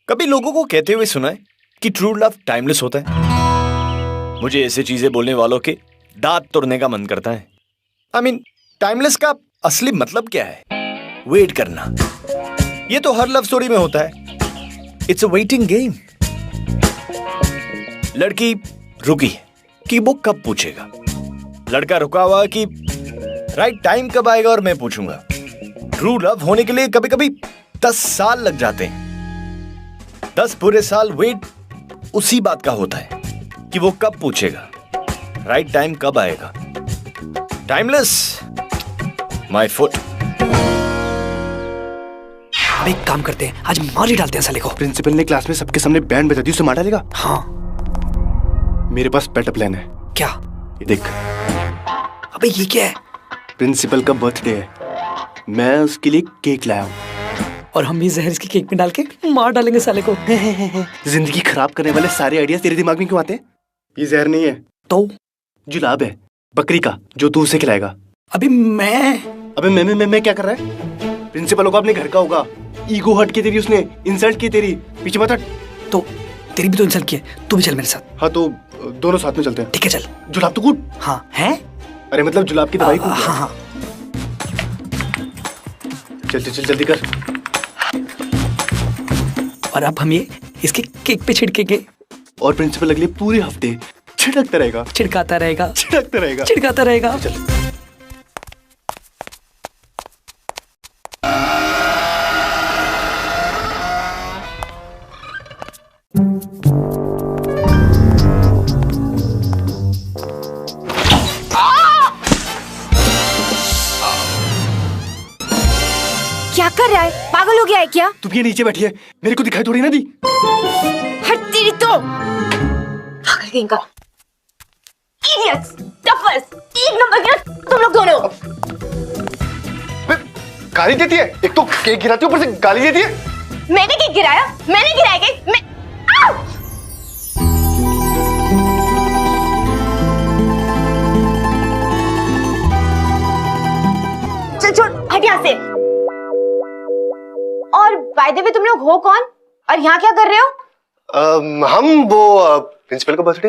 कभी लोगों को कहते हुए सुना है कि ट्रू लव टाइमलेस होता है। मुझे ऐसे चीजें बोलने वालों के दांत तोड़ने का मन करता है। आई मीन टाइमलेस का असली मतलब क्या है? वेट करना। ये तो हर लव स्टोरी में होता है। It's a waiting game. लड़की रुकी है कि वो कब पूछेगा, लड़का रुका हुआ कि राइट टाइम कब आएगा और मैं पूछूंगा। ट्रू लव होने के लिए कभी कभी 10 साल लग जाते हैं। 10 पूरे साल वेट उसी बात का होता है कि वो कब पूछेगा, राइट टाइम कब आएगा। Timeless my foot. अब एक काम करते हैं, आज मार ही डालते हैं साले को। प्रिंसिपल ने क्लास में सबके सामने बैंड बजा दी, उसे मार डालेगा। हाँ मेरे पास बेटर प्लान है। क्या? ये देख, अबे ये क्या है? प्रिंसिपल का बर्थडे है, मैं उसके लिए केक लाया हूँ और हम भी जहर इसकी केक में डाल के मार डालेंगे साले को। जिंदगी खराब करने वाले सारे आइडिया तेरे दिमाग में क्यों आते हैं? ये जहर नहीं है तो जुलाब है, बकरी का, जो तू उसे खिलाएगा। अभी मैं क्या कर रहा है? प्रिंसिपल होगा, अपने घर का होगा। ईगो हट की तेरी उसने इंसल्ट की, तेरी पीछे मत हट। तो तेरी भी तो इंसल्ट की है, तू भी चल मेरे साथ। हाँ तो दोनों साथ में चलते हैं। ठीक है चल। जुलाब तो कूट। हाँ है? अरे मतलब जुलाब की दवाई कूट। हाँ चल चल चल जल्दी कर। और अब हम ये इसके केक पे छिड़केंगे और प्रिंसिपल अगले पूरे हफ्ते छिड़कता रहेगा, छिड़काता रहेगा, छिड़कता रहेगा, छिड़काता रहेगा। चल क्या कर रहा है? पागल हो गया है क्या? तुम ये नीचे बैठी है, मेरे को दिखाई थोड़ी ना दी। हट तेरी तो। पागल कहीं का। Idiots, toughers, एक नंबर के ना तुम लोग दोनों। गाली देती है, एक तो केक गिराती है, ऊपर से गाली देती है। मैंने केक गिराया? मैंने गिराया केक? मैं चल छोड़, हट यहाँ से। और बाय द वे तुम लोग हो कौन और यहाँ क्या कर रहे हो? हम वो प्रिंसिपल का बर्थडे,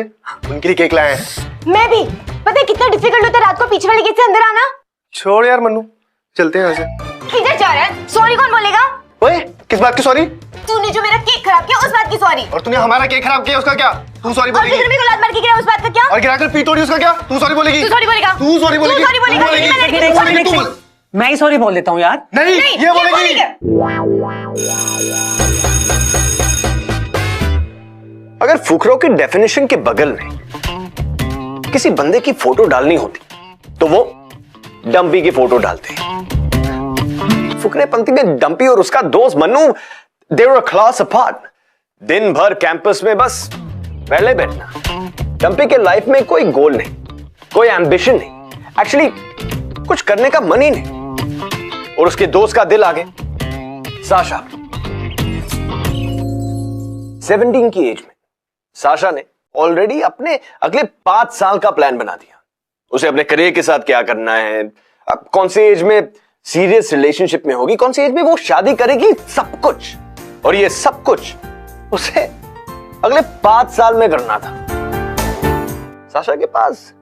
उनके लिए केक लाए हैं। मैं भी। पता है कितना डिफिकल्ट होता है रात को पीछे वाले गेट से अंदर आना? छोड़ यार मन्नू, चलते हैं यहाँ से। किधर जा रहा है? सॉरी कौन बोलेगा? ओए, किस बात की सॉरी? तूने जो मेरा केक खराब किया उस बात की सॉरी। और तूने हमारा केक खराब किया उसका क्या? तू सॉरी बोलेगी। और मेरे को लात मार के गिराया उस बात का क्या? और गिराकर पी तोड़ी उसका क्या? तू सॉरी बोलेगी। तू सॉरी बोलेगा। तू सॉरी बोलेगी। तू सॉरी बोलेगा। मैं ही सॉरी बोल देता हूँ यार। नहीं, ये बोलेगी। अगर फुकरों की डेफिनेशन के बगल में किसी बंदे की फोटो डालनी होती तो वो डंपी की फोटो डालते। फुकरे पंक्ति में डंपी और उसका दोस्त मन्नू दे वर अ क्लास अपार्ट। दिन भर कैंपस में बस पहले बैठना। डंपी के लाइफ में कोई गोल नहीं, कोई एम्बिशन नहीं, एक्चुअली कुछ करने का मन ही नहीं। और उसके दोस्त का दिल आगे साशा। 17 की एज में साशा ने ऑलरेडी अपने अगले 5 साल का प्लान बना दिया। उसे अपने करियर के साथ क्या करना है, अब कौन सी एज में सीरियस रिलेशनशिप में होगी, कौन सी एज में वो शादी करेगी, सब कुछ। और ये सब कुछ उसे अगले 5 साल में करना था। साशा के पास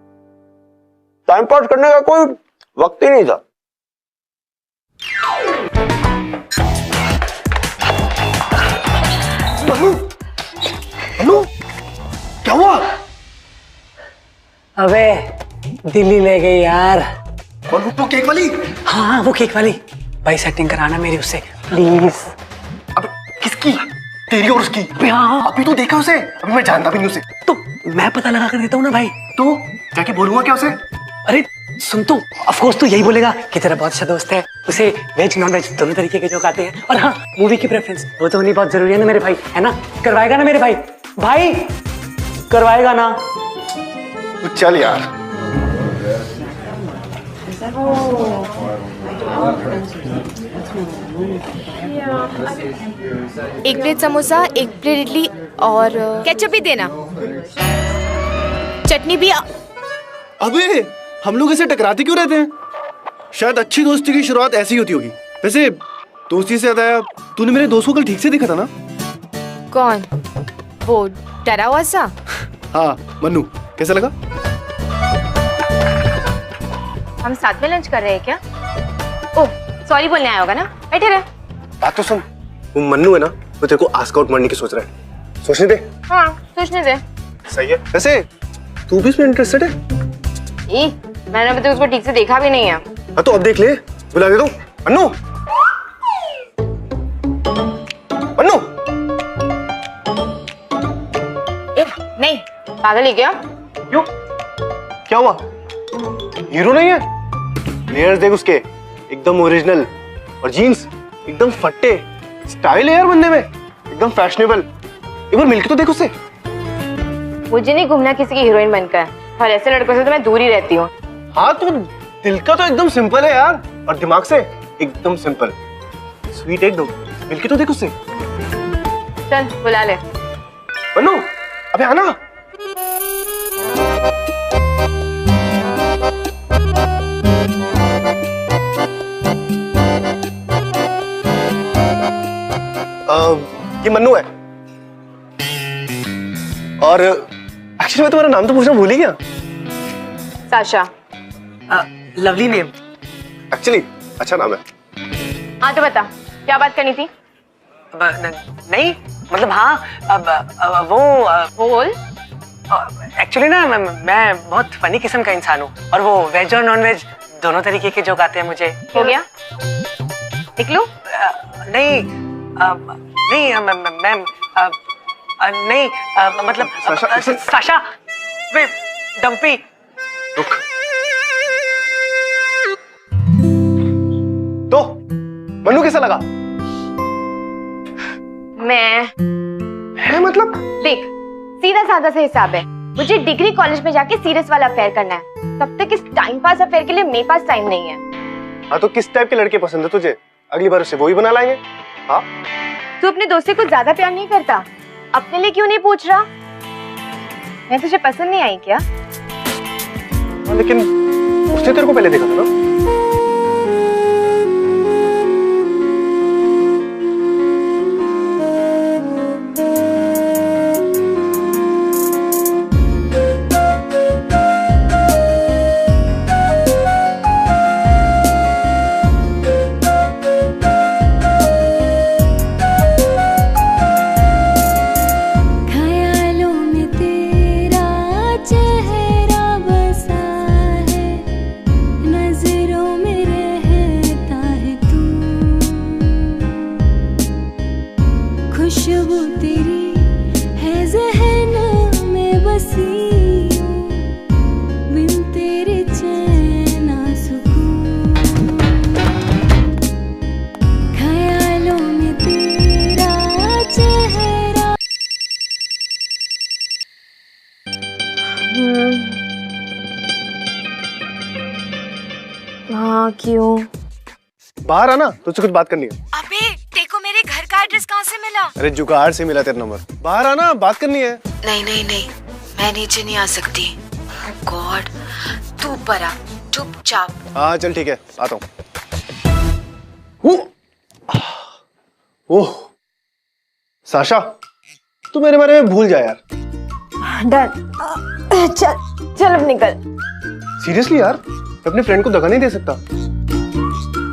टाइम पास करने का कोई वक्त ही नहीं था। मन्नू, क्या हुआ? अबे दिल्ली ले गई यार। और वो केक वाली? हाँ वो केक वाली। भाई सेटिंग कराना मेरी उससे प्लीज। अब किसकी? तेरी और उसकी? हाँ अभी तो देखा उसे? अभी मैं जानता भी नहीं उसे। तो मैं पता लगा कर देता हूँ ना भाई। तो जाके बोलूंगा क्या उसे? अरे सुन, तो ऑफ कोर्स तू यही बोलेगा कि तेरा बहुत अच्छा दोस्त है, उसे वेज नॉन वेज दोनों तरीके के जोक आते हैं। और हाँ, मूवी की प्रेफरेंस वो तो होनी बहुत जरूरी है ना मेरे भाई, है ना? करवाएगा ना मेरे भाई? भाई करवाएगा ना? तो चल यार। एक प्लेट समोसा, एक प्लेट इडली और केचप भी देना, चटनी भी। अबे हम लोग ऐसे टकराते क्यों रहते हैं? शायद अच्छी दोस्ती की शुरुआत ऐसी होती होगी। वैसे दोस्ती से याद आया, तूने मेरे दोस्त को कल ठीक से देखा था ना? कौन? वो डरा हुआ सा? हाँ मन्नू, कैसा लगा? हम साथ में लंच कर रहे हैं क्या? ओह सॉरी बोलने आया होगा ना, बैठे रहे। बात तो सुन, वो मन्नू है ना, वो तेरे को आस्क आउट मारने की सोच रहा है। सोचने दे। हाँ सोचने दे। सही है। वैसे तू भी इसमें इंटरेस्टेड है? मैंने अभी तक उसको ठीक से देखा भी नहीं है। हाँ तो अब देख ले, बुला दे दो। मन्नू, मन्नू। नहीं पागल है क्या? क्यों? क्या हुआ? हीरो नहीं है? लेयर्स देख उसके, एकदम ओरिजिनल, और जीन्स एकदम फट्टे। स्टाइल है यार बंदे में, एकदम फैशनेबल। एक बार मिलके तो देख उससे। मुझे नहीं घूमना किसी की हीरोइन बनकर, और ऐसे लड़कों से तो मैं दूर ही रहती हूँ। हाँ तो दिल का तो एकदम सिंपल है यार, और दिमाग से एकदम सिंपल, स्वीट एकदम। मिलके तो देख उससे। चल बुला ले। मन्नू, अबे आना। ये मन्नू है, और एक्चुअली मैं तुम्हारा नाम तो पूछना भूल ही गया। साशा। Lovely name. एक्चुअली अच्छा नाम है। हाँ तो बता, क्या बात करनी थी? नहीं मतलब हाँ, वो बोल। एक्चुअली ना मैं बहुत फनी किस्म का इंसान हूँ, और वो वेज और नॉन वेज दोनों तरीके के जोक आते हैं मुझे। हो गया निकलू? नहीं नहीं मैम, नहीं मतलब साशा, वे डम्पी। रुक। तो मन्नू कैसा लगा? मैं है मतलब? देख, सीधा साधा से हिसाब है। मुझे डिग्री कॉलेज में जाके सीरियस वाला अफेयर करना है। तब तक इस टाइम पास अफेयर के लिए मेरे पास टाइम नहीं है। हाँ तो किस टाइप के लड़के पसंद है तुझे? अगली बार उसे वही बना लाएंगे। हाँ तू अपने दोस्त से कुछ ज्यादा प्यार नहीं करता? अपने लिए क्यों नहीं पूछ रहा? मैं तुझे पसंद नहीं आई क्या? लेकिन उसने तेरे को पहले देखा था ना। खुशबू तेरी है ज़हन में बसी, बिन तेरे चैन ना सुकून, ख्यालों में तेरा चेहरा। हाँ क्यों? बाहर आना, तुझसे कुछ बात करनी है। अबे देखो, मेरे घर का एड्रेस कहाँ से मिला? अरे जुगाड़ से मिला तेरा नंबर। बाहर आना, बात करनी है। नहीं नहीं नहीं, मैं नीचे नहीं आ सकती। गॉड, तू ऊपर आ चुपचाप। हाँ चल ठीक है, आता हूँ। ओह साशा, तू मेरे बारे में भूल जा यार। डन। चल चल अब निकल। सीरियसली यार, मैं अपने फ्रेंड को धक्का नहीं दे सकता।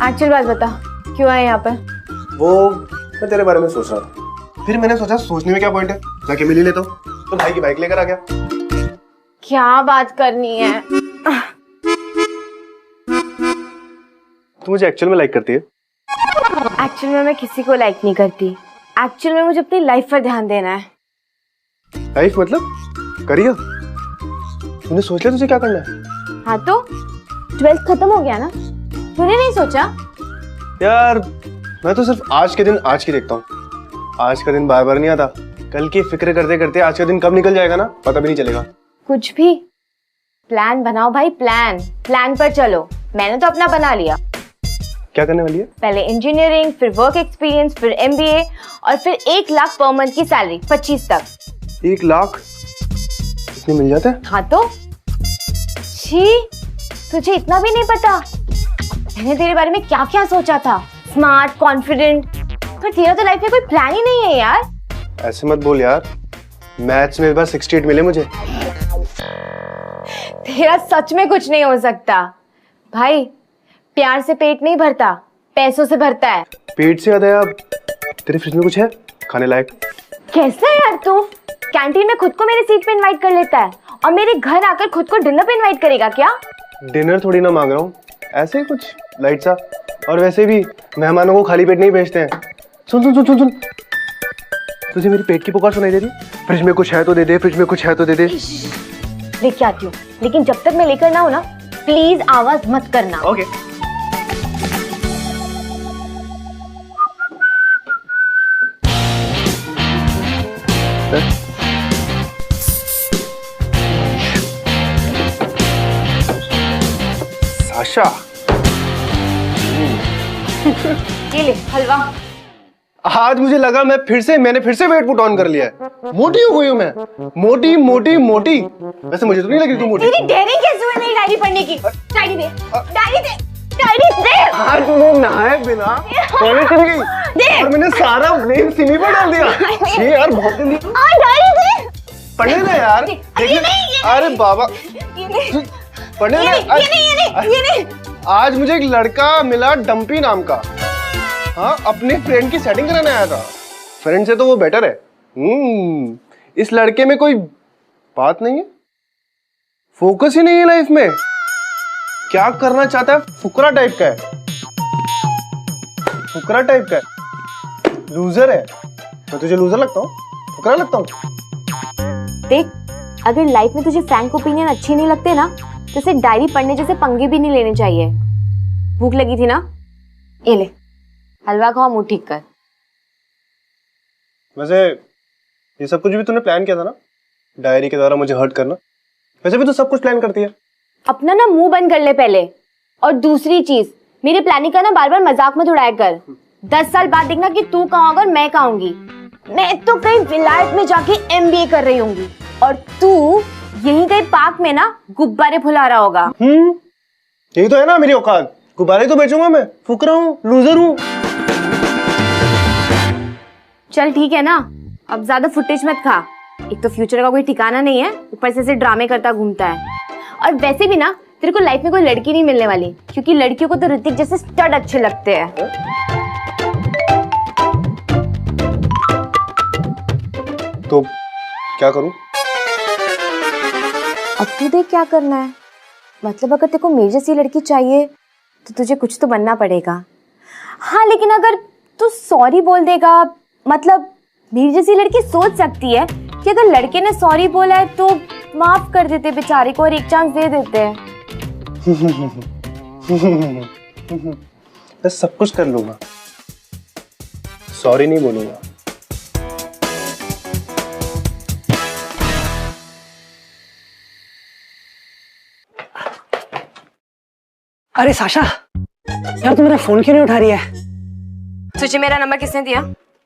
एक्चुअल बात बता, क्यों आए यहाँ पर? वो मैं तेरे बारे में सोच रहा था, फिर मैंने सोचा सोचने में क्या पॉइंट है, जाके मिल ही लेता हूँ। तो भाई की बाइक लेकर आ गया। क्या बात करनी है? तू मुझे एक्चुअल में लाइक करती है? एक्चुअल में मैं किसी को लाइक नहीं करती। एक्चुअल में मुझे अपनी लाइफ पर ध्यान देना है। लाइफ मतलब करियर? तूने सोच लिया तुझे क्या करना है? हाँ तो 12th खत्म हो गया ना, तूने नहीं सोचा? यार मैं तो सिर्फ आज के दिन आज की देखता हूँ। आज का दिन बार बार नहीं आता। कल की फिक्र करते करते आज का दिन कब निकल जाएगा ना पता भी नहीं चलेगा। कुछ भी प्लान बनाओ भाई, प्लान पर चलो। मैंने तो अपना बना लिया। क्या करने वाली है? पहले इंजीनियरिंग, फिर वर्क एक्सपीरियंस, फिर MBA, और फिर 1 लाख पर मंथ की सैलरी 25 तक। 1 लाख इतने मिल जाते हैं? हाँ तो छी, तुझे इतना भी नहीं पता मैंने तेरे बारे में क्या क्या सोचा था। स्मार्ट, कॉन्फिडेंट, पर तेरा तो लाइफ में कोई प्लान ही नहीं है यार। ऐसे मत बोल यार, मैथ्स में इस बार 68 मिले मुझे। तेरा सच में कुछ नहीं हो सकता भाई। प्यार से पेट नहीं भरता, पैसों से भरता है। पेट से याद आया, तेरे फ्रिज में कुछ है खाने लायक? कैसा है यार तू? कैंटीन में खुद को मेरी सीट पे इनवाइट कर लेता है और मेरे घर आकर खुद को डिनर पे इनवाइट करेगा क्या? डिनर थोड़ी ना मांग रहा हूँ, ऐसे ही कुछ लाइट सा। और वैसे भी मेहमानों को खाली पेट नहीं भेजते हैं। सुन सुन सुन सुन सुन, तुझे मेरी पेट की पुकार सुनाई दे रही? फ्रिज में कुछ है तो दे दे, फ्रिज में कुछ है तो दे दे। लेके आती हूँ, लेकिन जब तक मैं लेकर ना हो ना, प्लीज आवाज मत करना। ओके। साशा, ये ले हलवा। आज मुझे लगा मैंने फिर से वेट पुट ऑन कर लिया है। मोटी हो गई हूँ मैं, मोटी मोटी मोटी। वैसे मुझे तो नहीं लगी तू मोटी। तेरी डेयरिंग कैसे हुई मेरी डायरी पढ़ने की? डायरी दे, डायरी दे, डायरी दे। आज तूने नहाए बिना टॉयलेट चली गई और मैंने सारा ब्लेम सिमी पर डाल दिया। ये यार बहुत गंदी। डायरी दे। पढ़ने दे यार। ये नहीं। अरे बाबा, ये नहीं, पढ़ने दे। ये नहीं। आज मुझे एक लड़का मिला डंपी नाम का। हाँ, अपने फ्रेंड की सेटिंग कराने आया था। फ्रेंड से तो वो बेटर है। इस लड़के में कोई बात नहीं है, फोकस ही नहीं है लाइफ में। क्या करना चाहता है? फुकरा टाइप का है, फुकरा टाइप का है, लूजर है। मैं तुझे लूजर लगता हूँ? फुकरा लगता हूँ? देख, अगर लाइफ में तुझे फ्रैंक ओपिनियन अच्छे नहीं लगते ना, तो इसे डायरी पढ़ने जैसे पंगे भी नहीं लेने चाहिए। भूख लगी थी ना, ये ले हलवा खाओ, मुंह ठीक कर। वैसे ये सब कुछ भी तूने प्लान किया था ना, डायरी के द्वारा मुझे हर्ट करना? वैसे भी तू सब कुछ प्लान करती है। अपना ना मुंह बंद कर ले पहले। और दूसरी चीज, मेरी प्लानिंग का ना बार बार मजाक मत उड़ाया कर। 10 साल बाद देखना कि तू कहाँ होगा और मैं कहाँ होंगी। मैं तो कहीं विलायत में जाके MBA कर रही होंगी और तू यहीं कहीं पार्क में ना गुब्बारे फुला रहा होगा। यही तो है ना मेरी औकात, गुब्बारे तो बेचूंगा मैं। फुकरा हूँ, लूजर हूँ। चल ठीक है ना, अब ज्यादा फुटेज मत खा। एक तो फ्यूचर का कोई ठिकाना नहीं है, ऊपर से ऐसे ड्रामे करता घूमता है। और वैसे भी ना तेरे को लाइफ में कोई लड़की नहीं मिलने वाली, क्योंकि लड़कियों को तो ऋतिक जैसे स्टड अच्छे लगते हैं। तो क्या करूं? अब तू देख क्या करना है। मतलब अगर तेरे को मेरी जैसी लड़की चाहिए तो तुझे कुछ तो बनना पड़ेगा। हाँ, लेकिन अगर तू सॉरी बोल देगा, मतलब मेरी जैसी लड़की सोच सकती है कि अगर लड़के ने सॉरी बोला है तो माफ कर देते बेचारे को और एक चांस दे देते हैं। मैं सब कुछ कर लूंगा, सॉरी नहीं बोलूंगा। अरे साशा, यार तू मेरा फोन क्यों नहीं उठा रही है? तुझे मेरा नंबर किसने दिया?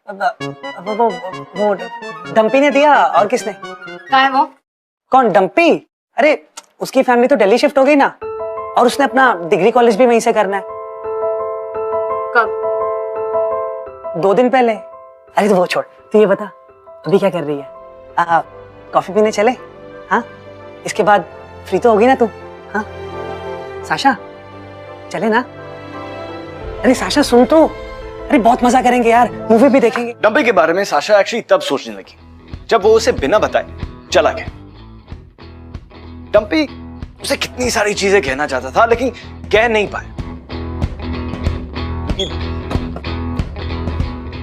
वो डंपी ने दिया। और किसने? कहाँ है वो? कौन डंपी? अरे उसकी फैमिली तो दिल्ली शिफ्ट हो गई ना, और उसने अपना डिग्री कॉलेज भी वहीं से करना है। कब? 2 दिन पहले। अरे तो वो छोड़, तू ये बता अभी क्या कर रही है? कॉफी पीने चले? हाँ, इसके बाद फ्री तो होगी ना तू? हाँ साशा, चले ना? अरे साशा सुन तो, अरे बहुत मजा करेंगे यार, मूवी भी देखेंगे। डंपी के बारे में साशा एक्चुअली तब सोचने लगी जब वो उसे बिना बताए चला गया। डंपी उसे कितनी सारी चीजें कहना चाहता था लेकिन कह नहीं पाया।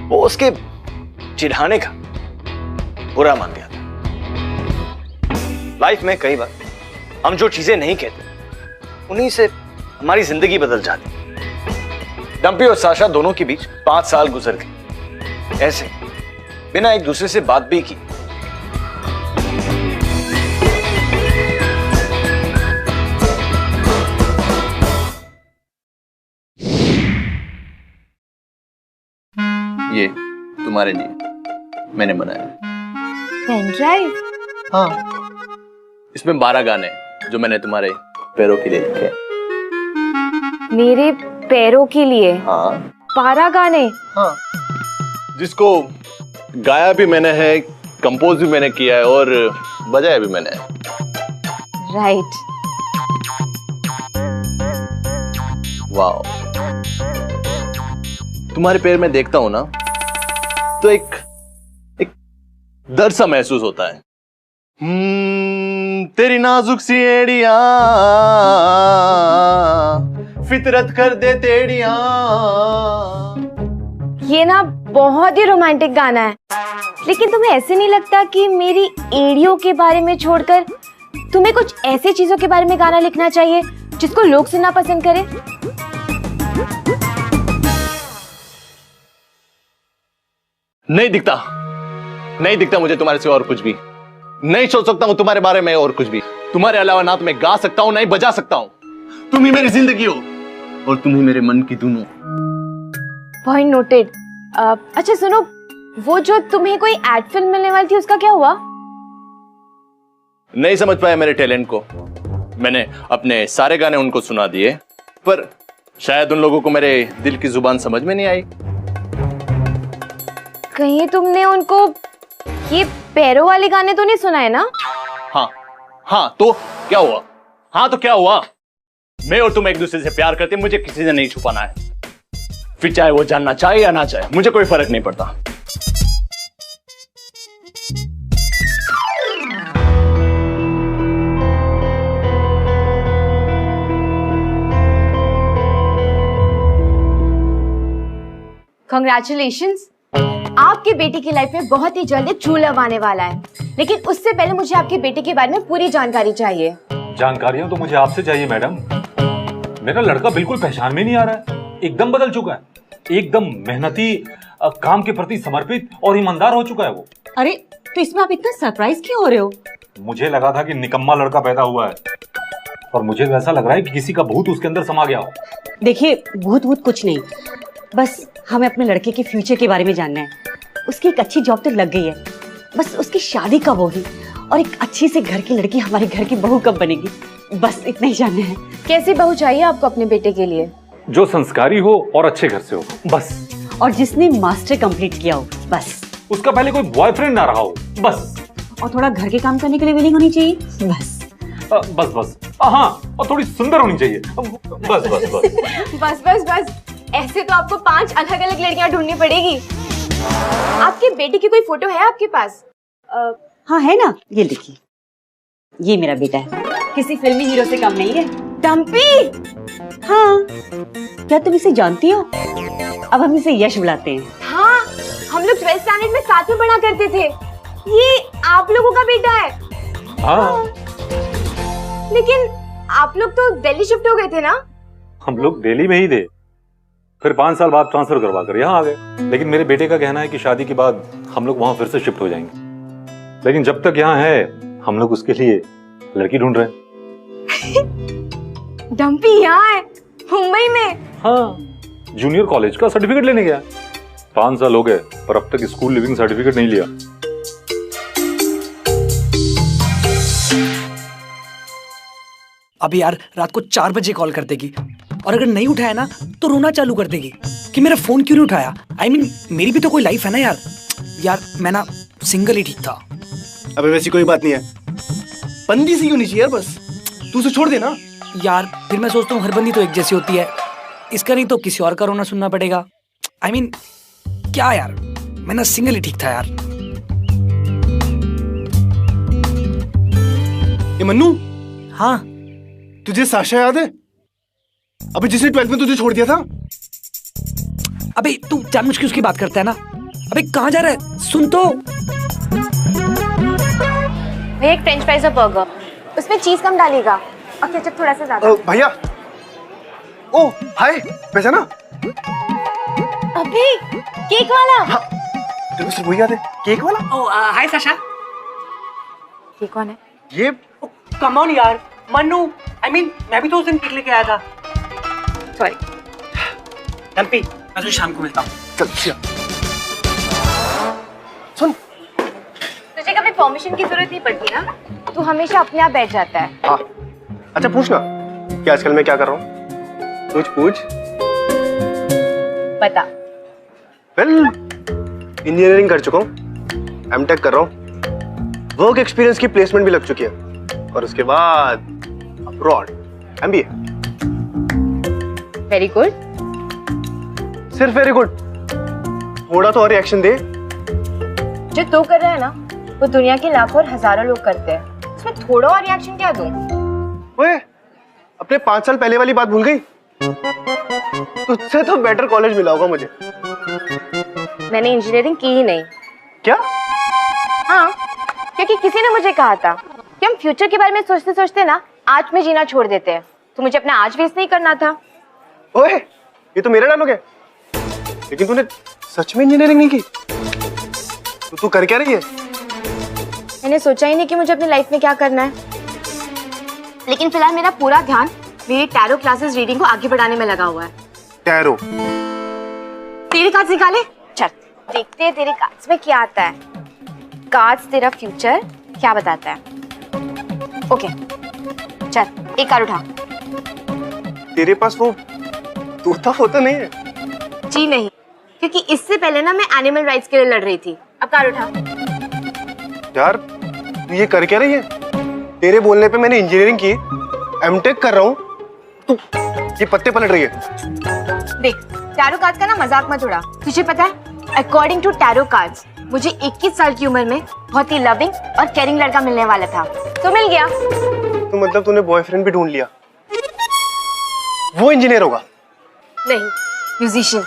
वो उसके चिढ़ाने का बुरा मान गया था। लाइफ में कई बार हम जो चीजें नहीं कहते उन्हीं से हमारी जिंदगी बदल जाती। डंपी और साशा दोनों के बीच 5 साल गुजर गए ऐसे, बिना एक दूसरे से बात भी की। ये तुम्हारे लिए मैंने बनाया। Pen drive? हाँ, इसमें 12 गाने जो मैंने तुम्हारे पैरों के लिए लिखे। मेरे पैरों के लिए? हाँ 12 गाने? हाँ, जिसको गाया भी मैंने है, कंपोज भी मैंने किया है और बजाया भी मैंने। राइट। वाह, तुम्हारे पैर में देखता हूं ना तो एक दर्द सा महसूस होता है। तेरी नाजुक सी एड़ियां फितरत कर दे तेड़ियां। ये ना बहुत ही रोमांटिक गाना है, लेकिन तुम्हें ऐसे नहीं लगता कि मेरी एड़ियों के बारे में छोड़कर तुम्हें कुछ ऐसी चीजों के बारे में गाना लिखना चाहिए जिसको लोग सुनना पसंद करें? नहीं दिखता मुझे तुम्हारे से और कुछ भी। नहीं सोच सकता हूं तुम्हारे बारे में और कुछ भी। तुम्हारे अलावा ना तो मैं गा सकता हूं ना ही बजा सकता हूं। तुम ही मेरी जिंदगी हो और तुम ही मेरे मन की धुन हो। Point noted. अच्छा सुनो, वो जो तुम्हें कोई एड फिल्म मिलने वाली थी उसका क्या हुआ? नहीं समझ पाया मेरे टैलेंट को। मैंने अपने सारे गाने उनको सुना दिए, पर शायद उन लोगों को मेरे दिल की जुबान समझ में नहीं आई। कहीं तुमने उनको ये पैरों वाले गाने तो नहीं सुनाए ना? हाँ तो क्या हुआ? हाँ तो क्या हुआ? मैं और तुम एक दूसरे से प्यार करते, मुझे किसी से नहीं छुपाना है। फिर चाहे वो जानना चाहे या ना चाहे, मुझे कोई फर्क नहीं पड़ता। Congratulations! आपके बेटे की लाइफ में बहुत ही जल्द एक ट्रू लव आने वाला है, लेकिन उससे पहले मुझे आपके बेटे के बारे में पूरी जानकारी चाहिए। जानकारियां तो मुझे आपसे चाहिए मैडम। मेरा लड़का बिल्कुल पहचान में नहीं आ रहा है, एकदम बदल चुका है, एकदम मेहनती, काम के प्रति समर्पित और ईमानदार हो चुका है वो। अरे तो इसमें आप इतना सरप्राइज क्यों हो रहे हो? मुझे लगा था कि निकम्मा लड़का पैदा हुआ है, और मुझे वैसा लग रहा है कि किसी का भूत उसके अंदर समा गया हो। देखिए भूत कुछ नहीं, बस हमें अपने लड़के के फ्यूचर के बारे में जानना है। उसकी एक अच्छी जॉब तो लग गई है, बस उसकी शादी कब होगी और एक अच्छी से घर की लड़की हमारे घर की बहू कब बनेगी, बस इतना ही जानना है। कैसी बहू चाहिए आपको अपने बेटे के लिए? जो संस्कारी हो और अच्छे घर से हो, बस। और जिसने मास्टर कंप्लीट किया हो, बस। उसका पहले कोई बॉयफ्रेंड ना रहा हो, बस। और थोड़ा घर के काम करने के लिए विलिंग होनी चाहिए, बस। बस। हाँ, और थोड़ी सुंदर होनी चाहिए, बस। बस। ऐसे तो आपको 5 अलग अलग लड़कियां ढूंढनी पड़ेगी। आपके बेटे की कोई फोटो है आपके पास? हाँ है ना, ये देखिए, ये मेरा बेटा है, किसी फिल्मी हीरो से कम नहीं है। डम्पी! हाँ, क्या तुम इसे जानती हो? अब हम इसे यश बुलाते हैं। हाँ, हम लोग 12th स्टैंडर्ड में साथ में पढ़ा करते थे। ये आप लोगों का बेटा है? हाँ। लेकिन आप लोग तो दिल्ली शिफ्ट हो गए थे ना? हम लोग दिल्ली में ही थे, फिर 5 साल बाद ट्रांसफर करवा कर यहाँ आ गए। लेकिन मेरे बेटे का कहना है कि शादी के बाद हम लोग वहां फिर से शिफ्ट हो जाएंगे, लेकिन जब तक यहाँ है हम लोग उसके लिए लड़की ढूंढ रहे हैं। डम्पी यहाँ है मुंबई में? हाँ, जूनियर कॉलेज का सर्टिफिकेट लेने गया। 5 साल हो गए पर अब तक स्कूल लिविंग सर्टिफिकेट नहीं लिया। अभी यार रात को 4 बजे कॉल कर देगी, और अगर नहीं उठाया ना तो रोना चालू कर देगी कि मेरा फोन क्यों नहीं उठाया। I mean, मेरी भी तो कोई लाइफ है ना यार मैं ना सिंगल ही ठीक था। अबे वैसी कोई बात नहीं है, बंदी सी होनी चाहिए यार, बस तू उसे छोड़ देना यार। फिर मैं सोचता हूँ हर बंदी तो एक जैसी होती है, इसका नहीं तो किसी और का रोना सुनना पड़ेगा। I mean, क्या यार, मैं ना सिंगल ही ठीक था यार। ये मन्नू, हाँ तुझे साशा याद है? अबे जिसने 12th में तुझे छोड़ दिया था। अबे तू जानबूझ के उसकी बात करता है ना। अबे कहाँ जा रहा है, सुन तो। भैया एक फ्रेंच फ्राइज और बर्गर, उसमें चीज कम डालिएगा और केचप थोड़ा सा ज्यादा। भैया, ओ हाय, पहचाना? अबे केक वाला। हाँ, तेरे को वही याद है, केक वाला? ओ हाय साशा। ये कौन है? ये कम ऑन यार, मन्नू। I mean, मैं भी तो उस दिन केक लेके आया था। सॉरी डम्पी, मैं तुझे शाम को मिलता हूँ। चल सुन, तुझे कभी परमिशन की जरूरत नहीं पड़ती ना, तू हमेशा अपने आप बैठ जाता है। हाँ अच्छा पूछना कि आजकल मैं क्या कर रहा हूँ? पूछ बता। वेल, इंजीनियरिंग कर चुका हूँ, एमटेक कर रहा हूँ, वर्क एक्सपीरियंस की प्लेसमेंट भी लग चुकी है, और उसके बाद अब्रॉड एमबीए। Very good. सिर्फ वेरी गुड, थोड़ा तो और रिएक्शन दे। जो तू कर रहा है ना, वो दुनिया के लाखों और हजारों लोग करते हैं, उसमें थोड़ा और रिएक्शन क्या दूं? ओए, अपने 5 साल पहले वाली बात भूल गई? तुझसे तो बेटर कॉलेज मिला होगा मुझे। मैंने इंजीनियरिंग की ही नहीं। क्या? हाँ, क्योंकि किसी ने मुझे कहा था कि हम फ्यूचर के बारे में सोचते सोचते ना आज में जीना छोड़ देते हैं, तो मुझे अपना आज वेस्ट नहीं करना था। ओए, ये तो मेरा डायलॉग है। लेकिन तूने सच में इंजीनियरिंग नहीं की? तो तू कर क्या रही है? मैंने सोचा ही नहीं कि मुझे अपनी लाइफ में क्या करना है, लेकिन फिलहाल मेरा पूरा ध्यान मेरी टैरो क्लासेस रीडिंग को आगे बढ़ाने में लगा हुआ है। टैरो? तेरे कार्ड्स निकाले? चल देखते हैं तेरे कार्ड्स में क्या आता है। कार्ड्स तेरा फ्यूचर क्या बताता है? ओके चल, एक कार्ड उठा। तेरे पास वो तोता होता नहीं है? जी नहीं, क्योंकि इससे पहले ना मैं एनिमल राइट्स के लिए लड़ रही थी। अब कार्ड उठा। यार तू ये कर क्या रही है? तेरे बोलने पे मैंने इंजीनियरिंग की, एमटेक कर रहा हूँ, तू ये पत्ते पलट रही है। देख, टैरो कार्ड्स का ना मजाक मत उड़ा। तुझे पता है, अकॉर्डिंग टू टैरो कार्ड्स मुझे 21 साल की उम्र में बहुत ही लविंग और केयरिंग लड़का मिलने वाला था, तो मिल गया। तो मतलब तूने बॉयफ्रेंड भी ढूंढ लिया? वो इंजीनियर होगा? नहीं, म्यूजिशियन।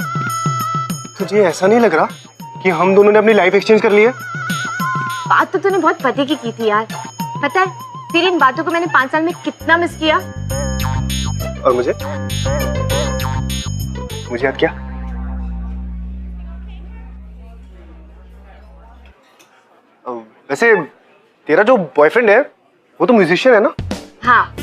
तुझे ऐसा नहीं लग रहा कि हम दोनों ने अपनी लाइफ एक्सचेंज कर ली है? बात तो तूने बहुत पते की थी यार। पता है तेरी इन बातों को मैंने 5 साल में कितना मिस किया। और मुझे याद क्या? वैसे तेरा जो बॉयफ्रेंड है वो तो म्यूजिशियन है ना? हाँ,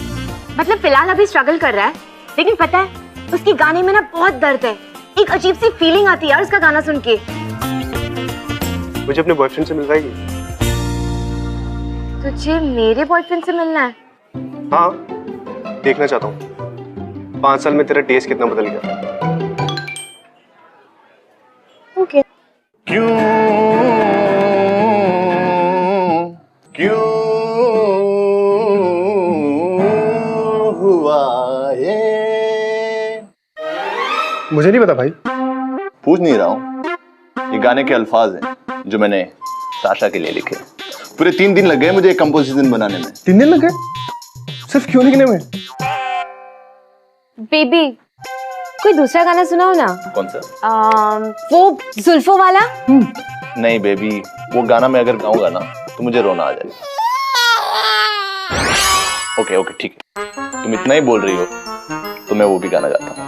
मतलब फिलहाल अभी स्ट्रगल कर रहा है, लेकिन पता है उसके गाने में ना बहुत दर्द है। एक अजीब सी फीलिंग आती है यार उसका गाना सुन के। मुझे अपने बॉयफ्रेंड से मिलवाएगी? तुझे मेरे बॉयफ्रेंड से मिलना है? हाँ, देखना चाहता हूँ 5 साल में तेरा टेस्ट कितना बदल गया। ओके। क्यों हुआ ये? मुझे नहीं पता भाई। पूछ नहीं रहा हूँ, ये गाने के अल्फाज हैं जो मैंने साशा के लिए लिखे। पूरे 3 दिन लग गए मुझे एक कंपोजिशन बनाने में। 3 दिन लग गए? सिर्फ क्यों लिखने में? बेबी, कोई दूसरा गाना सुनाओ ना। कौन सा? वो जुल्फों वाला। नहीं बेबी, वो गाना मैं अगर गाऊंगा ना तो मुझे रोना आ जाएगा। ओके ओके ठीक है, तुम इतना ही बोल रही हो तो मैं वो भी गाना गाता हूँ।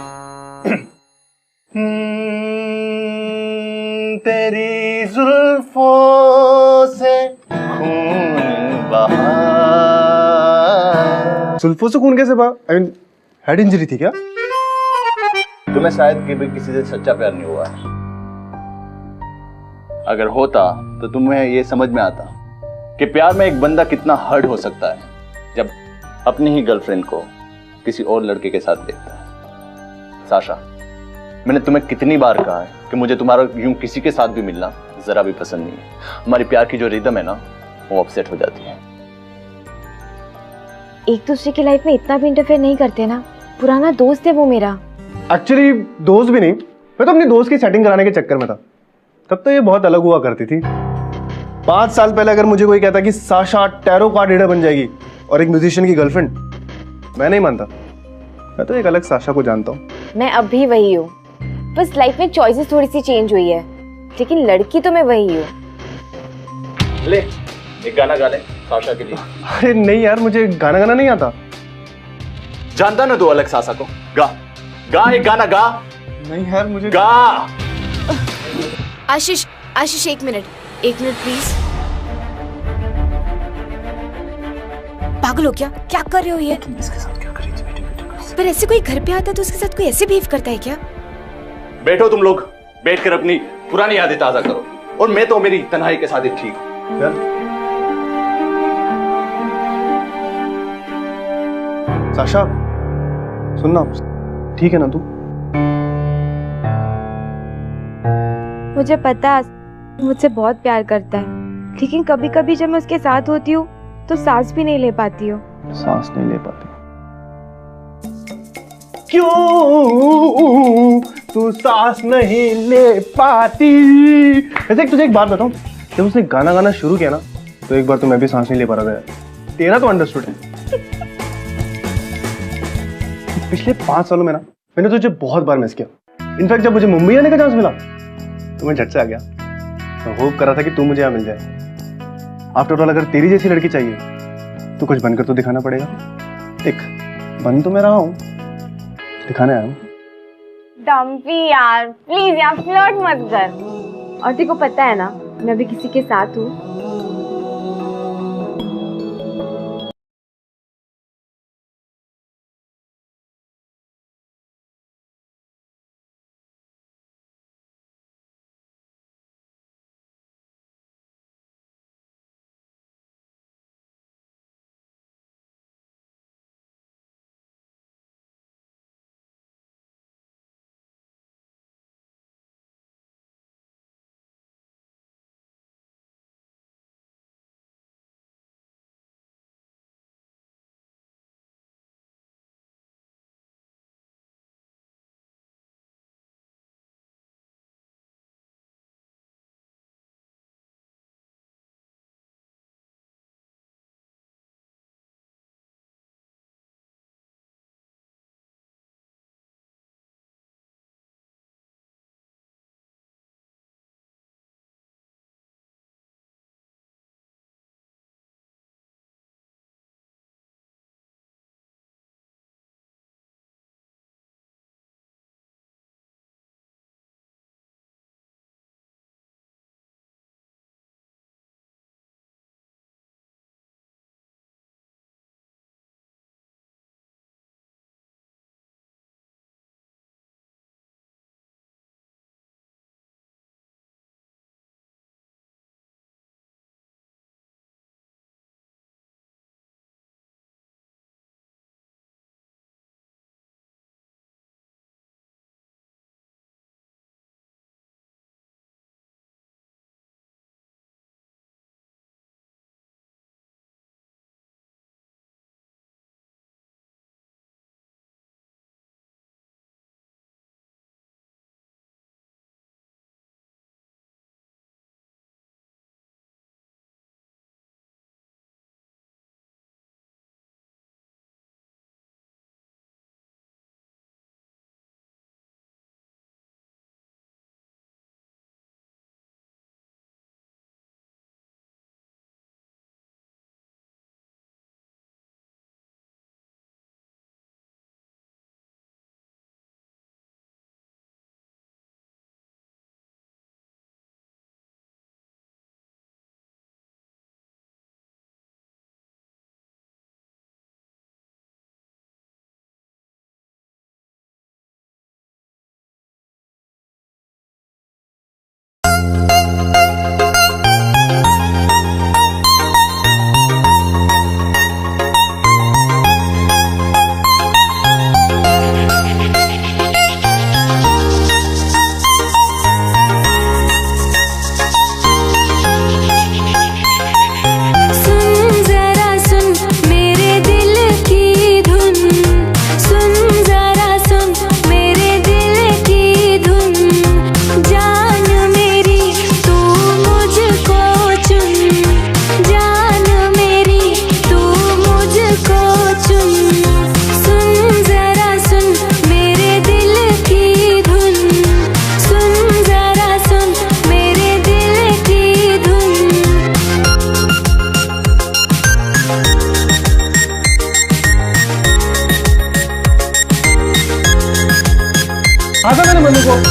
तेरी जुल्फों से खून बहा। जुल्फों से खून कैसे बहा? आई मीन हेड इंजरी थी क्या? तुम्हें शायद कभी किसी से सच्चा प्यार नहीं हुआ है। अगर होता तो तुम्हें ये समझ में आता कि प्यार में एक बंदा कितना हर्ट हो सकता है जब अपनी ही गर्लफ्रेंड को किसी और लड़के के साथ देखता है। साशा, मैंने तुम्हें कितनी बार कहा है कि मुझे तुम्हारा यूं किसी के साथ भी मिलना जरा भी पसंद नहीं है। हमारी प्यार की जो रिदम है ना, वो अपसेट हो जाती है। एक दूसरे की लाइफ में इतना भी इंटरफेयर नहीं करते ना। पुराना दोस्त है वो मेरा। एक्चुअली दोस्त भी नहीं, मैं तो अपनी दोस्त की सेटिंग कराने के चक्कर में था। तब तो ये बहुत अलग हुआ करती थी। 5 साल पहले अगर मुझे कोई कहता कि साशा टैरो कार्ड रीडर बन जाएगी और एक म्यूजिशियन की गर्लफ्रेंड, मैं नहीं मानता। मैं तो एक अलग साशा को जानता हूँ। मैं अब भी वही हूँ, बस लाइफ में चॉइसेस थोड़ी सी चेंज हुई है, लेकिन लड़की तो मैं वही हूँ। ले एक गाना गा ले साशा के लिए। अरे नहीं यार, मुझे गाना गाना नहीं आता। जानता ना तू अलग साशा को? गा गा, एक गाना गा। नहीं यार, मुझे गा। आशीष, आशीष एक मिनट प्लीज। पागल हो क्या कर रहे हो ये? इसके साथ क्या कर रही थी? पर ऐसे कोई घर पे आता तो उसके साथ कोई ऐसे बिहेव करता है क्या? बैठो तुम लोग, बैठकर अपनी पुरानी यादें ताजा करो, और मैं तो मेरी तन्हाई के साथ ही ठीक हूं। साशा सुनना, ठीक है ना तू? मुझे पता मुझसे बहुत प्यार करता है, लेकिन कभी कभी जब मैं उसके साथ होती हूँ तो सांस भी नहीं ले पाती हूँ। सांस नहीं ले पाती क्यों? तू सांस नहीं ले पाती। वैसे तुझे एक बात बताऊं, जब उसने गाना गाना शुरू किया ना तो एक बार तो मैं भी सांस नहीं ले पा रहा था। तेरा तो अंडरस्टूड है। पिछले 5 सालों में ना मैंने तुझे बहुत बार मिस किया। इनफैक्ट जब मुझे मुंबई आने का चांस मिला तो मैं झट से आ गया। मैं होप कर रहा था कि तू मुझे यहाँ मिल जाए। आफ्टर ऑल अगर तेरी जैसी लड़की चाहिए तो कुछ बनकर तो दिखाना पड़ेगा। देख, बन तो मैं रहा हूँ, दिखाने आया हूँ। डम्पी यार प्लीज यार फ्लर्ट मत कर। और तेको पता है ना मैं भी किसी के साथ हूँ।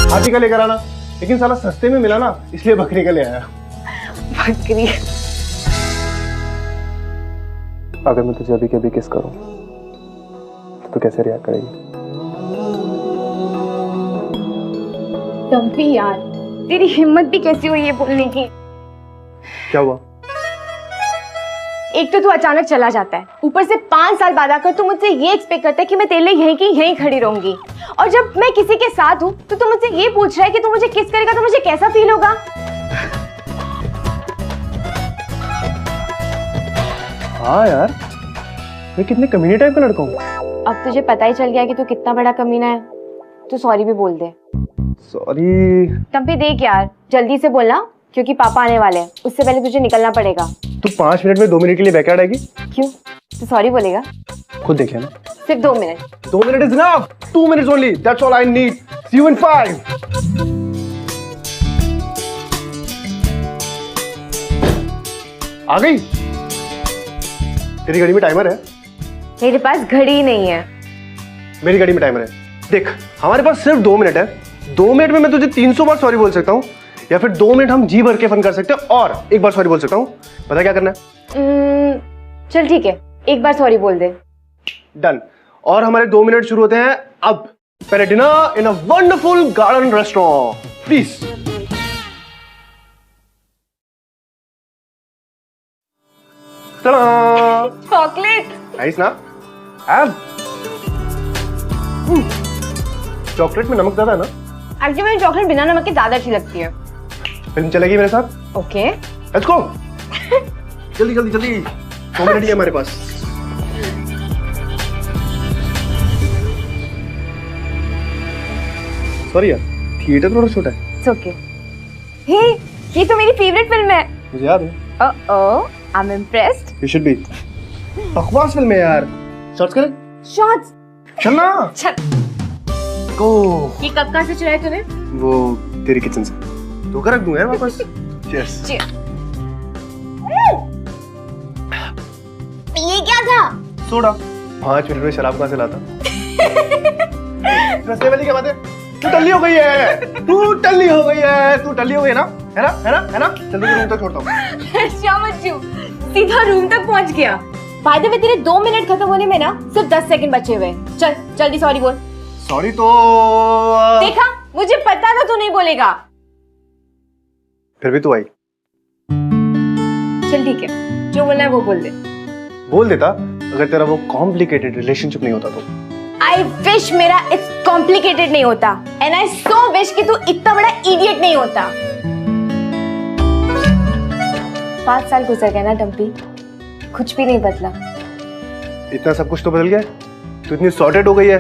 हाथी का लेकर आना, लेकिन साला सस्ते में मिला ना इसलिए बकरी का ले आया। बकरी? अगर मैं तुझे अभी के अभी किस करूं तो तू कैसे रिएक्ट करेगी? डम्पी यार, तेरी हिम्मत भी कैसी हुई ये बोलने की? क्या हुआ? एक तो तू अचानक चला जाता है, ऊपर से 5 साल बाद आकर तू मुझसे ये एक्सपेक्ट करता है कि मैं तेरे लिए यहीं की यहीं खड़ी रहूंगी, और जब मैं किसी के साथ हूँ तो तू मुझसे ये पूछ रहा है कि तू मुझे किस करेगा तो मुझे कैसा फील होगा? हाँ यार, मैं कितने कमीने टाइप का लड़का हूँ। अब तुझे पता ही चल गया कि तू कितना बड़ा कमीना है, तू सॉरी भी बोल दे। सॉरी। टम्पी देख यार, जल्दी से बोलना क्योंकि पापा आने वाले हैं, उससे पहले तुझे निकलना पड़ेगा। तू 5 मिनट में 2 मिनट के लिए बैकआउट आएगी? क्यों? तू सॉरी बोलेगा? खुद देखिए ना। सिर्फ 2 minute. 2 minute is enough. 2 minutes only. That's all I need. See you in 5. आ गई? तेरी घड़ी में टाइमर है? मेरे पास घड़ी ही नहीं है। मेरी घड़ी में टाइमर है। देख, हमारे पास सिर्फ 2 मिनट है। 2 मिनट में मैं तुझे 300 बार सॉरी बोल सकता हूँ, या फिर 2 मिनट हम जी भर के फन कर सकते हैं और एक बार सॉरी बोल सकता हूँ। पता क्या करना है? चल ठीक है, एक बार सॉरी बोल दे। डन। और हमारे 2 मिनट शुरू होते हैं अब। पहले dinner in a wonderful garden restaurant, please. Chocolate. Nice ना? हैव। चॉकलेट में नमक ज्यादा है ना? एक्चुअली मुझे चॉकलेट बिना नमक के ज्यादा अच्छी लगती है। फिल्म चलेगी मेरे साथ? ओके। Let's go. जल्दी जल्दी जल्दी, 2 मिनट ही है हमारे पास। सॉरी यार, थिएटर थोड़ा छोटा है। It's okay. हे, ये तो मेरी फेवरेट फिल्म है। मुझे याद है। Oh, I am impressed. You should be. बकवास फिल्म है यार। शॉट्स करें? शॉट्स। चलना। चल। गो। ये कब कहाँ से चुराया तूने? वो तेरी किचन से। धोखा रख दूंगा यार वापस। चीयर्स। ये क्या था? सोडा। 5 मिनट में शराब कहाँ से लाता? रस्ते वाली क्या बात है? तू टल्ली हो गई है। तू टल्ली हो गई है। तू टल्ली हो गई है ना? है ना? है ना? है ना? जल्दी रूम तक छोड़ता हूँ। शाबाश, सीधा रूम तक पहुंच गया। बाय द वे, तेरे 2 मिनट खत्म होने में ना सिर्फ 10 सेकंड बचे हुए। चल जल्दी सॉरी बोल। सॉरी तो देखा, मुझे पता था तू नहीं बोलेगा। फिर भी तू आई। चल ठीक है, जो बोलना है वो बोल दे। बोल देता अगर तेरा वो कॉम्प्लिकेटेड रिलेशनशिप नहीं होता तो। आई विश मेरा इट्स कॉम्प्लिकेटेड नहीं होता, एंड आई सो विश कि तू इतना बड़ा इडियट नहीं होता। 5 साल गुजर गए ना डम्पी, कुछ भी नहीं बदला। इतना सब कुछ तो बदल गया। तू इतनी सॉर्टेड हो गई है।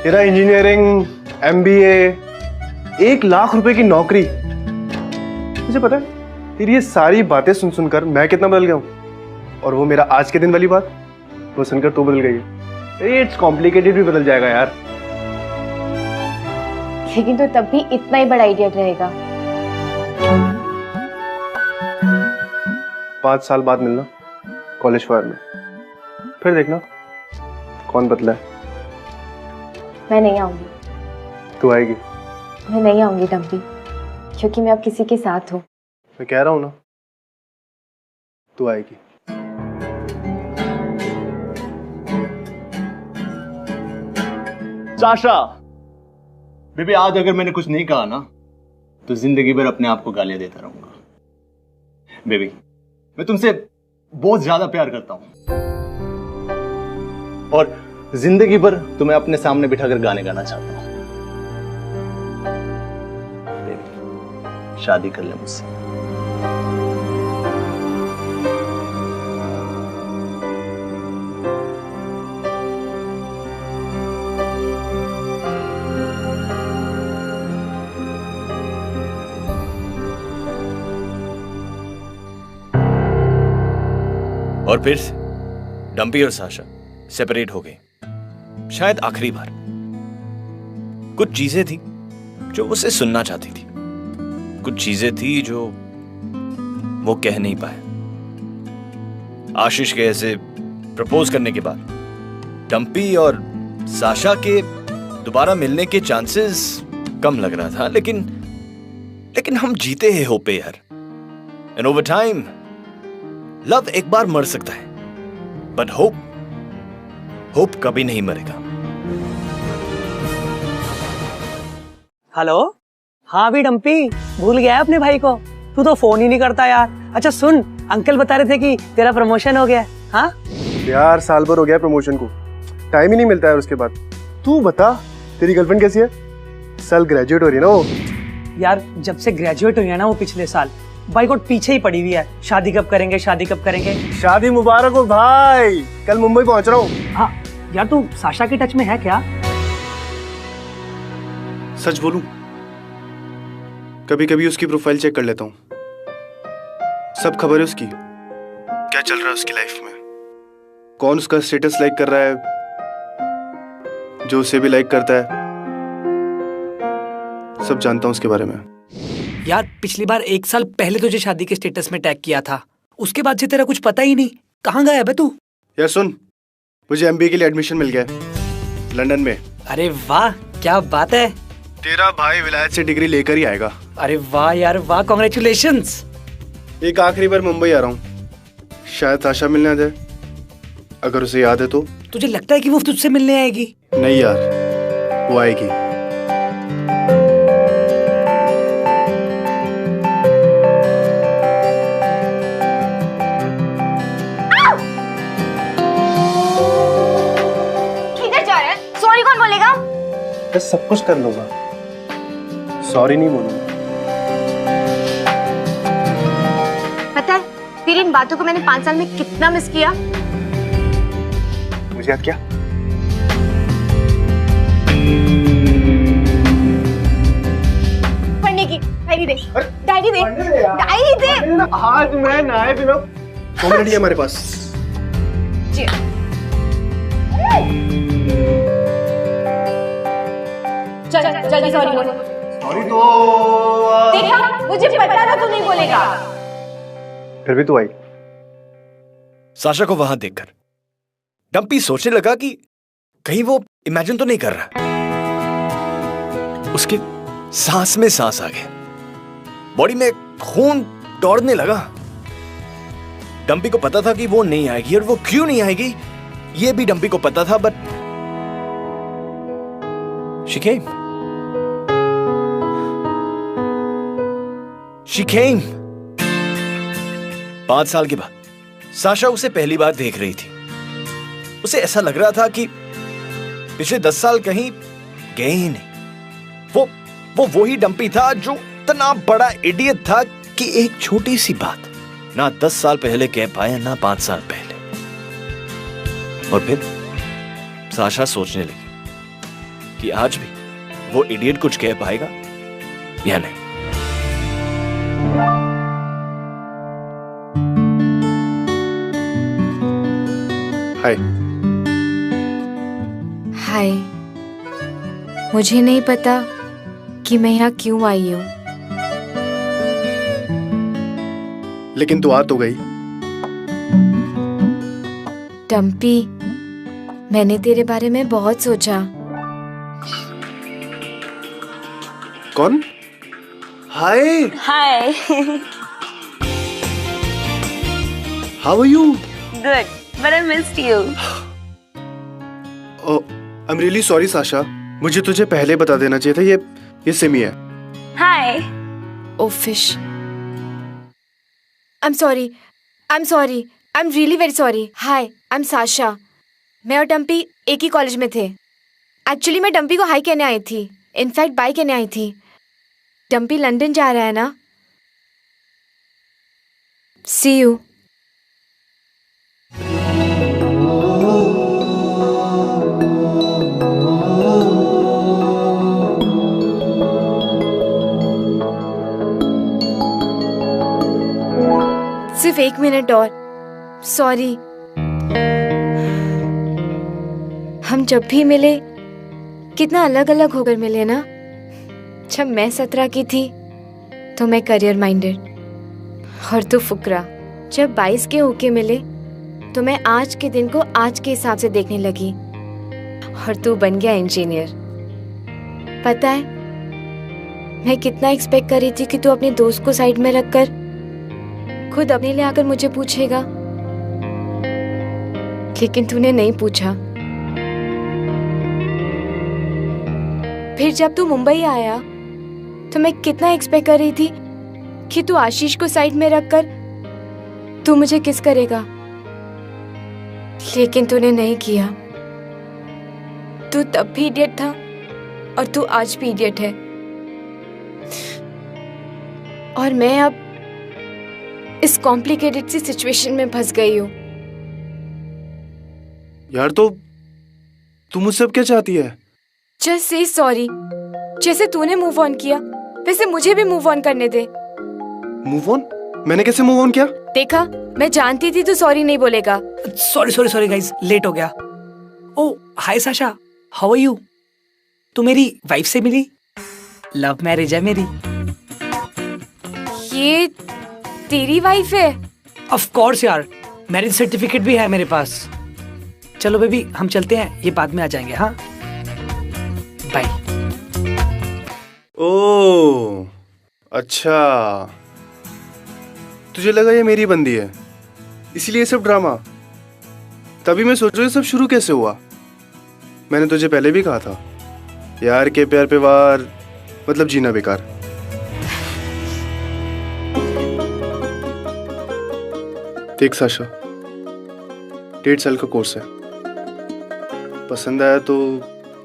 तेरा इंजीनियरिंग, MBA, 1 लाख रुपए की नौकरी। मुझे पता है तेरी ये सारी बातें सुन सुनकर मैं कितना बदल गया हूँ, और वो मेरा आज के दिन वाली बात वो सुनकर तू बदल गई है। इट्स कॉम्प्लिकेटेड भी बदल जाएगा यार। लेकिन तू तब भी इतना ही बड़ा इडियट रहेगा। 5 साल बाद मिलना कॉलेज फायर में, फिर देखना कौन बदला है। मैं नहीं आऊंगी। तू आएगी। मैं नहीं आऊंगी डम्पी, क्योंकि मैं अब किसी के साथ हूँ। मैं कह रहा हूँ ना, तू आएगी। साशा, बेबी आज अगर मैंने कुछ नहीं कहा ना तो जिंदगी भर अपने आप को गालियां देता रहूंगा। बेबी, मैं तुमसे बहुत ज्यादा प्यार करता हूं और जिंदगी भर तुम्हें अपने सामने बिठाकर गाने गाना चाहता हूं। बेबी, शादी कर ले मुझसे। और फिर डम्पी और साशा सेपरेट हो गए, शायद आखिरी बार। कुछ चीजें थी जो उसे सुनना चाहती थी, कुछ चीजें थी जो वो कह नहीं पाए। आशीष के ऐसे प्रपोज करने के बाद डम्पी और साशा के दोबारा मिलने के चांसेस कम लग रहा था, लेकिन हम जीते हैं होप पे यार। एंड ओवर टाइम लव एक बार मर सकता है, बट होप कभी नहीं मरेगा। हेलो, हाँ भी डम्पी, भूल गया है अपने भाई को? तू तो फोन ही नहीं करता यार। अच्छा सुन, अंकल बता रहे थे कि तेरा प्रमोशन हो गया। हाँ यार, साल भर हो गया प्रमोशन को, टाइम ही नहीं मिलता है उसके बाद। तू बता, तेरी गर्लफ्रेंड कैसी है? साल ग्रेजुएट हो रही है ना वो। यार, जब से ग्रेजुएट हुई है ना वो पिछले साल, बाइक और पीछे ही पड़ी हुई है, शादी कब करेंगे, शादी कब करेंगे। शादी मुबारक हो भाई, कल मुंबई पहुंच रहा हूँ। हाँ यार, तू साशा के टच में है क्या? सच बोलूं, कभी कभी उसकी प्रोफाइल चेक कर लेता हूँ। सब खबर है उसकी, क्या चल रहा है उसकी लाइफ में, कौन उसका स्टेटस लाइक कर रहा है, जो उसे भी लाइक करता है, सब जानता हूँ उसके बारे में। यार पिछली बार 1 साल पहले तुझे शादी के स्टेटस में टैग किया था, उसके बाद से तेरा कुछ पता ही नहीं। कहाँ गया बे तू? यार सुन, मुझे एमबीए के लिए एडमिशन मिल गया है लंदन में। अरे वाह, क्या बात है। तेरा भाई विलायत से डिग्री लेकर ही आएगा। अरे वाह यार वाह, कॉन्ग्रेचुलेशंस। एक आखिरी बार मुंबई आ रहा हूँ, शायद साशा मिलने आ जाए, अगर उसे याद है तो। तुझे लगता है कि वो तुझसे मिलने आएगी? नहीं यार, वो आएगी। किधर जा रहा है? सॉरी कौन बोलेगा? मैं सब कुछ कर लूंगा, सॉरी नहीं बोलूंगा। पता है तेरी इन बातों को मैंने 5 साल में कितना मिस किया। मुझे याद क्या? पढ़ने की डायरी दे, डायरी दे, डायरी दे। आज मैं नहाए बिना 2 मिनट ही हमारे पास। जी। चल जल्दी सॉरी बोल। सॉरी तो देखा, मुझे पता था तू नहीं बोलेगा। फिर भी तू आई। साशा को वहां देखकर डंपी सोचने लगा कि कहीं वो इमेजिन तो नहीं कर रहा। उसके सांस में सांस आ गया, बॉडी में खून दौड़ने लगा। डंपी को पता था कि वो नहीं आएगी, और वो क्यों नहीं आएगी ये भी डंपी को पता था, but she came. She came. 5 साल के बाद साशा उसे पहली बार देख रही थी। उसे ऐसा लग रहा था कि पिछले 10 साल कहीं गए ही नहीं। वो वही डंपी था जो इतना बड़ा इडियट था कि एक छोटी सी बात ना 10 साल पहले कह पाया, ना 5 साल पहले। और फिर साशा सोचने लगी कि आज भी वो इडियट कुछ कह पाएगा या नहीं। हाय। हाय। मुझे नहीं पता कि मैं यहाँ क्यों आई हूँ, लेकिन तू आ तो गई। डंपी। मैंने तेरे बारे में बहुत सोचा। कौन? Hi. Hi. How are you? Good, but I missed you. I am really sorry Sasha, मुझे तुझे पहले बता देना चाहिए था। ये सिमी है। हाय। ओ fish. I'm sorry. I'm really very sorry. Hi, I'm Sasha. मैं और डंपी एक ही कॉलेज में थे। एक्चुअली मैं डंपी को हाई कहने आई थी, इनफैक्ट बाय कहने आई थी। डंपी लंदन जा रहा है ना? See you. सिर्फ 1 मिनट और। सॉरी। हम जब भी मिले कितना अलग अलग होकर मिले ना। जब मैं 17 की थी तो मैं करियर माइंडेड और तू फुकरा। जब 22 के होके मिले तो मैं आज के दिन को आज के हिसाब से देखने लगी और तू बन गया इंजीनियर। पता है मैं कितना एक्सपेक्ट कर रही थी कि तू अपने दोस्त को साइड में रखकर खुद अपने लिए आकर मुझे पूछेगा, लेकिन तूने नहीं पूछा। फिर जब तू मुंबई आया तो मैं कितना एक्सपेक्ट कर रही थी कि तू आशीष को साइड में रखकर तू मुझे किस करेगा, लेकिन तूने नहीं किया। तू तब भी इडियट था और तू आज भी इडियट है। और मैं अब इस कॉम्प्लिकेटेड सी सिचुएशन में फंस गई हूँ। यार तो तुम मुझसे अब क्या चाहती है? Just say sorry. जैसे तूने मूव ऑन किया वैसे मुझे भी मूव ऑन करने दे। Move on? मैंने कैसे मूव ऑन किया? देखा, मैं जानती थी तू सॉरी नहीं बोलेगा। सॉरी गाइस, लेट हो गया। ओ हाय साशा, हाउ आर यू? तू मेरी वाइफ से मिली? लव मैरिज है मेरी। ये तेरी वाइफ है? ऑफ कोर्स यार, मैरिज सर्टिफिकेट भी है मेरे पास। चलो बेबी हम चलते हैं, ये बाद में आ जाएंगे। हाँ बाय। ओह अच्छा, तुझे लगा ये मेरी बंदी है इसीलिए सब ड्रामा। तभी मैं सोच रहा हूँ ये सब शुरू कैसे हुआ। मैंने तुझे पहले भी कहा था यार के प्यार पे वार मतलब जीना बेकार। देख साशा, 1.5 साल का कोर्स है, पसंद आया तो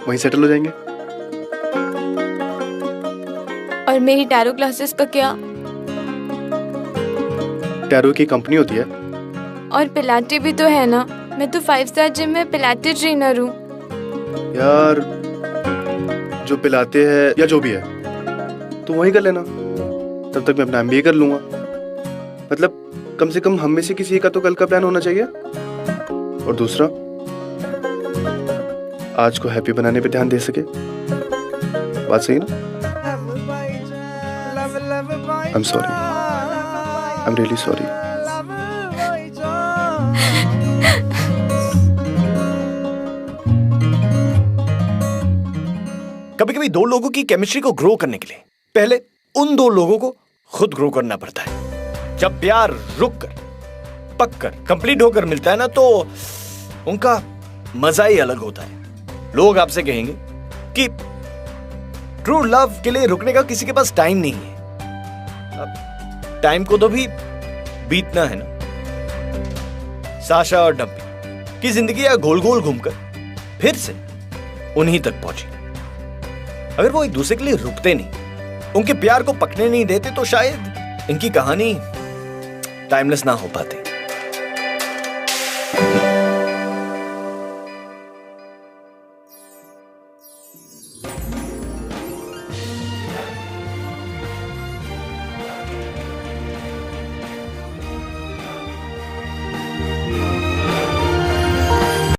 वहीं सेटल हो जाएंगे। और मेरी टैरो क्लासेस का क्या? टैरो की कंपनी होती है। और पिलाटे भी तो है ना, मैं तो 5 स्टार जिम में पिलाटे ट्रेनर हूँ। यार जो पिलाते हैं या जो भी है तो वही कर लेना, तब तक मैं अपना MBA कर लूंगा। मतलब कम से कम हम में से किसी का तो कल का प्लान होना चाहिए। और दूसरा, आज को हैप्पी बनाने पे ध्यान दे सके। बात सही ना? I'm sorry. I'm really sorry. कभी कभी दो लोगों की केमिस्ट्री को ग्रो करने के लिए पहले उन दो लोगों को खुद ग्रो करना पड़ता है। जब प्यार रुक कर, पक कर, कंप्लीट होकर मिलता है ना, तो उनका मजा ही अलग होता है। लोग आपसे कहेंगे कि ट्रू लव के लिए रुकने का किसी के पास टाइम नहीं है। अब टाइम को तो भी बीतना है ना। साशा और डम्पी की जिंदगी गोल गोल घूमकर फिर से उन्हीं तक पहुंची। अगर वो एक दूसरे के लिए रुकते नहीं, उनके प्यार को पकने नहीं देते, तो शायद इनकी कहानी टाइमलेस ना हो पाती।